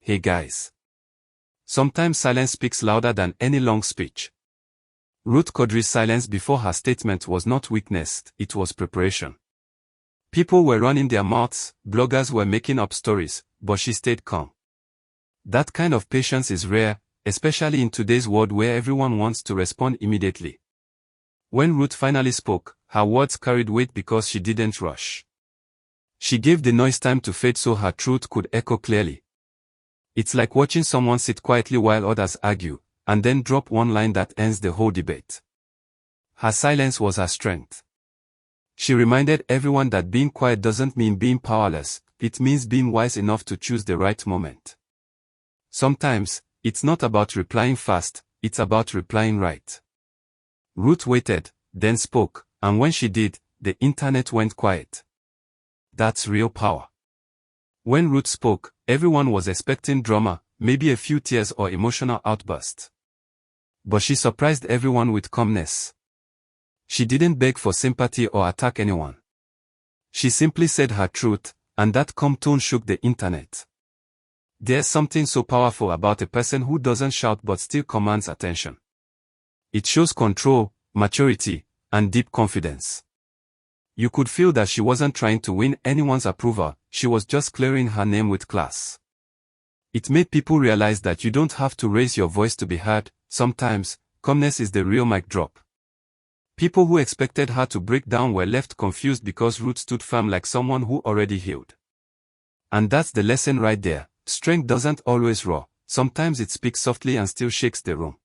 hey guys. Sometimes silence speaks louder than any long speech. Ruth Kadiri's silence before her statement was not weakness, it was preparation. People were running their mouths, bloggers were making up stories, but she stayed calm. That kind of patience is rare, especially in today's world where everyone wants to respond immediately. When Ruth finally spoke, her words carried weight because she didn't rush. She gave the noise time to fade so her truth could echo clearly. It's like watching someone sit quietly while others argue, and then drop one line that ends the whole debate. Her silence was her strength. She reminded everyone that being quiet doesn't mean being powerless, it means being wise enough to choose the right moment. Sometimes, it's not about replying fast, it's about replying right. Ruth waited, then spoke, and when she did, the internet went quiet. That's real power. When Ruth spoke, everyone was expecting drama, maybe a few tears or emotional outbursts. But she surprised everyone with calmness. She didn't beg for sympathy or attack anyone. She simply said her truth, and that calm tone shook the internet. There's something so powerful about a person who doesn't shout but still commands attention. It shows control, maturity, and deep confidence. You could feel that she wasn't trying to win anyone's approval, she was just clearing her name with class. It made people realize that you don't have to raise your voice to be heard, sometimes, calmness is the real mic drop. People who expected her to break down were left confused because Ruth stood firm like someone who already healed. And that's the lesson right there, strength doesn't always roar, sometimes it speaks softly and still shakes the room.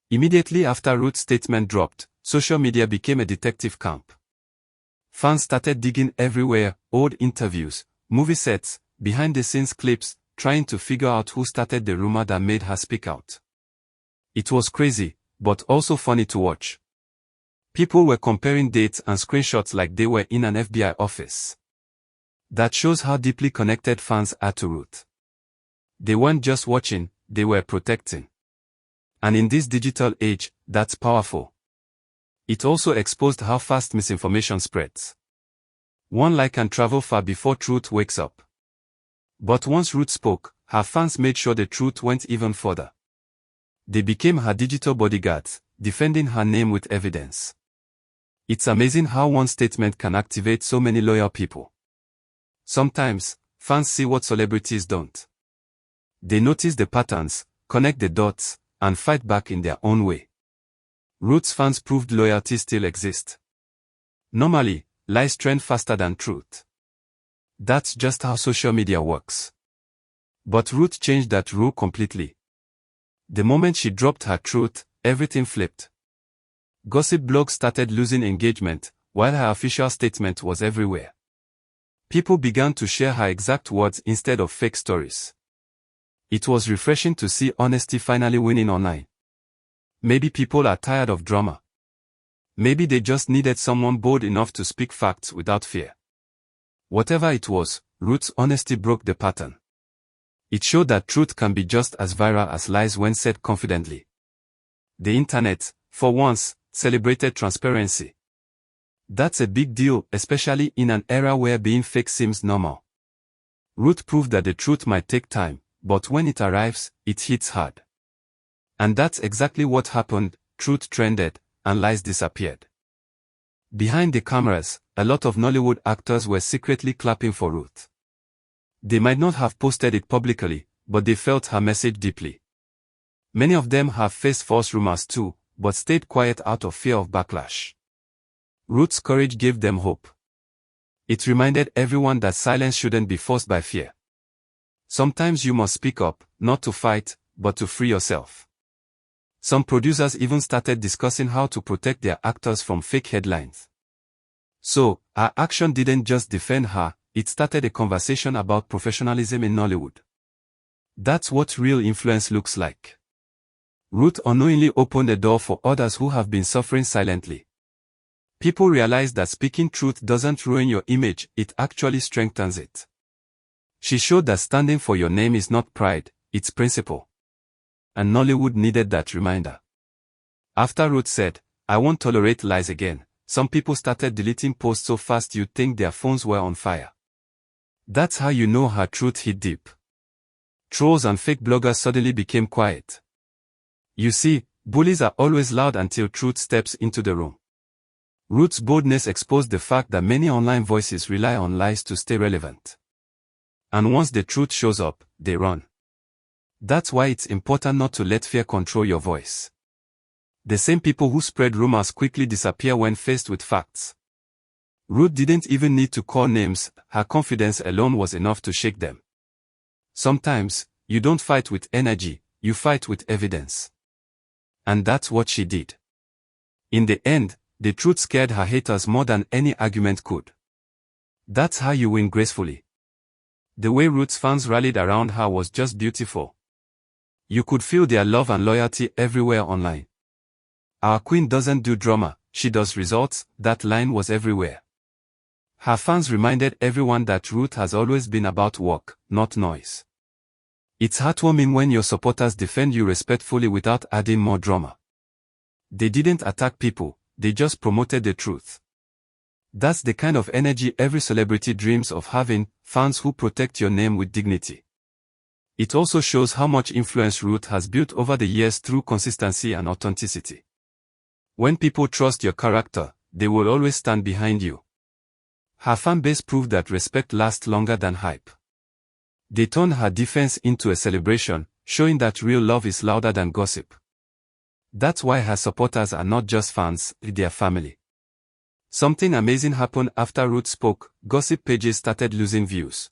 Immediately after Ruth's statement dropped, social media became a detective camp. Fans started digging everywhere, old interviews, movie sets, behind-the-scenes clips, trying to figure out who started the rumor that made her speak out. It was crazy, but also funny to watch. People were comparing dates and screenshots like they were in an FBI office. That shows how deeply connected fans are to Ruth. They weren't just watching, they were protecting. And in this digital age, that's powerful. It also exposed how fast misinformation spreads. One lie can travel far before truth wakes up. But once Ruth spoke, her fans made sure the truth went even further. They became her digital bodyguards, defending her name with evidence. It's amazing how one statement can activate so many loyal people. Sometimes, fans see what celebrities don't. They notice the patterns, connect the dots, and fight back in their own way. Ruth's fans proved loyalty still exists. Normally, lies trend faster than truth. That's just how social media works. But Ruth changed that rule completely. The moment she dropped her truth, everything flipped. Gossip blogs started losing engagement, while her official statement was everywhere. People began to share her exact words instead of fake stories. It was refreshing to see honesty finally winning online. Maybe people are tired of drama. Maybe they just needed someone bold enough to speak facts without fear. Whatever it was, Ruth's honesty broke the pattern. It showed that truth can be just as viral as lies when said confidently. The internet, for once, celebrated transparency. That's a big deal, especially in an era where being fake seems normal. Ruth proved that the truth might take time, but when it arrives, it hits hard. And that's exactly what happened, truth trended, and lies disappeared. Behind the cameras, a lot of Nollywood actors were secretly clapping for Ruth. They might not have posted it publicly, but they felt her message deeply. Many of them have faced false rumors too, but stayed quiet out of fear of backlash. Ruth's courage gave them hope. It reminded everyone that silence shouldn't be forced by fear. Sometimes you must speak up, not to fight, but to free yourself. Some producers even started discussing how to protect their actors from fake headlines. So, her action didn't just defend her, it started a conversation about professionalism in Nollywood. That's what real influence looks like. Ruth unknowingly opened a door for others who have been suffering silently. People realize that speaking truth doesn't ruin your image, it actually strengthens it. She showed that standing for your name is not pride, it's principle. And Nollywood needed that reminder. After Ruth said, "I won't tolerate lies again," some people started deleting posts so fast you'd think their phones were on fire. That's how you know her truth hit deep. trolls and fake bloggers suddenly became quiet. You see, bullies are always loud until truth steps into the room. Ruth's boldness exposed the fact that many online voices rely on lies to stay relevant. And once the truth shows up, they run. That's why it's important not to let fear control your voice. The same people who spread rumors quickly disappear when faced with facts. Ruth didn't even need to call names, her confidence alone was enough to shake them. Sometimes, you don't fight with energy, you fight with evidence. And that's what she did. In the end, the truth scared her haters more than any argument could. That's how you win gracefully. The way Ruth's fans rallied around her was just beautiful. You could feel their love and loyalty everywhere online. Our queen doesn't do drama, she does results, that line was everywhere. Her fans reminded everyone that Ruth has always been about work, not noise. It's heartwarming when your supporters defend you respectfully without adding more drama. They didn't attack people, they just promoted the truth. That's the kind of energy every celebrity dreams of having, fans who protect your name with dignity. It also shows how much influence Ruth has built over the years through consistency and authenticity. When people trust your character, they will always stand behind you. Her fan base proved that respect lasts longer than hype. They turned her defense into a celebration, showing that real love is louder than gossip. That's why her supporters are not just fans, they're family. Something amazing happened after Ruth spoke. Gossip pages started losing views.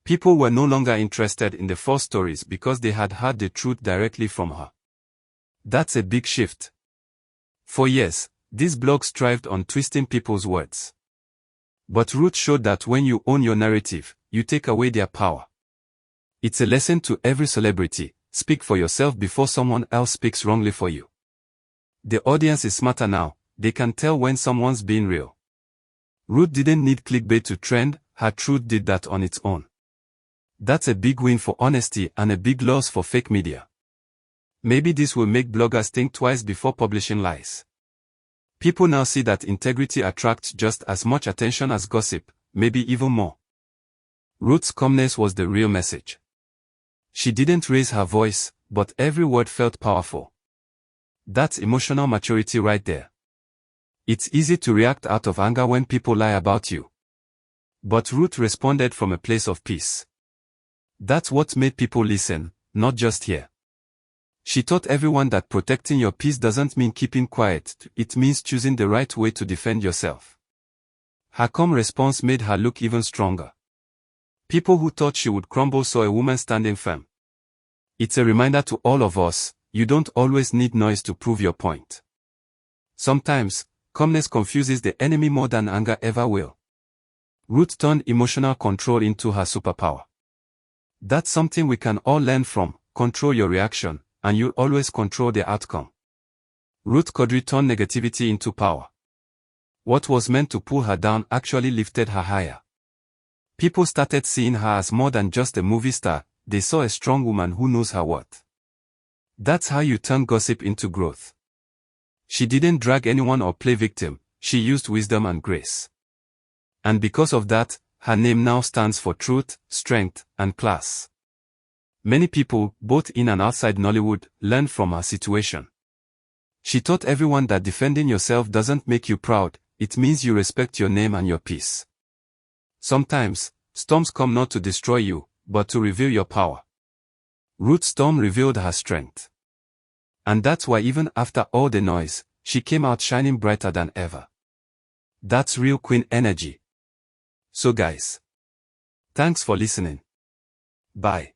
People were no longer interested in the false stories because they had heard the truth directly from her. That's a big shift. For years, these blogs thrived on twisting people's words. But Ruth showed that when you own your narrative, you take away their power. It's a lesson to every celebrity: speak for yourself before someone else speaks wrongly for you. The audience is smarter now, they can tell when someone's being real. Ruth didn't need clickbait to trend, her truth did that on its own. That's a big win for honesty and a big loss for fake media. Maybe this will make bloggers think twice before publishing lies. People now see that integrity attracts just as much attention as gossip, maybe even more. Ruth's calmness was the real message. She didn't raise her voice, but every word felt powerful. That's emotional maturity right there. It's easy to react out of anger when people lie about you. But Ruth responded from a place of peace. That's what made people listen, not just hear. She taught everyone that protecting your peace doesn't mean keeping quiet, it means choosing the right way to defend yourself. Her calm response made her look even stronger. People who thought she would crumble saw a woman standing firm. It's a reminder to all of us: you don't always need noise to prove your point. Sometimes, calmness confuses the enemy more than anger ever will. Ruth turned emotional control into her superpower. That's something we can all learn from: control your reaction, and you'll always control the outcome. Ruth Kadiri turned negativity into power. What was meant to pull her down actually lifted her higher. People started seeing her as more than just a movie star, they saw a strong woman who knows her worth. That's how you turn gossip into growth. She didn't drag anyone or play victim, she used wisdom and grace. And because of that, her name now stands for truth, strength, and class. Many people, both in and outside Nollywood, learned from her situation. She taught everyone that defending yourself doesn't make you proud, it means you respect your name and your peace. Sometimes, storms come not to destroy you, but to reveal your power. Ruth's storm revealed her strength. And that's why even after all the noise, she came out shining brighter than ever. That's real queen energy. So guys, thanks for listening. Bye.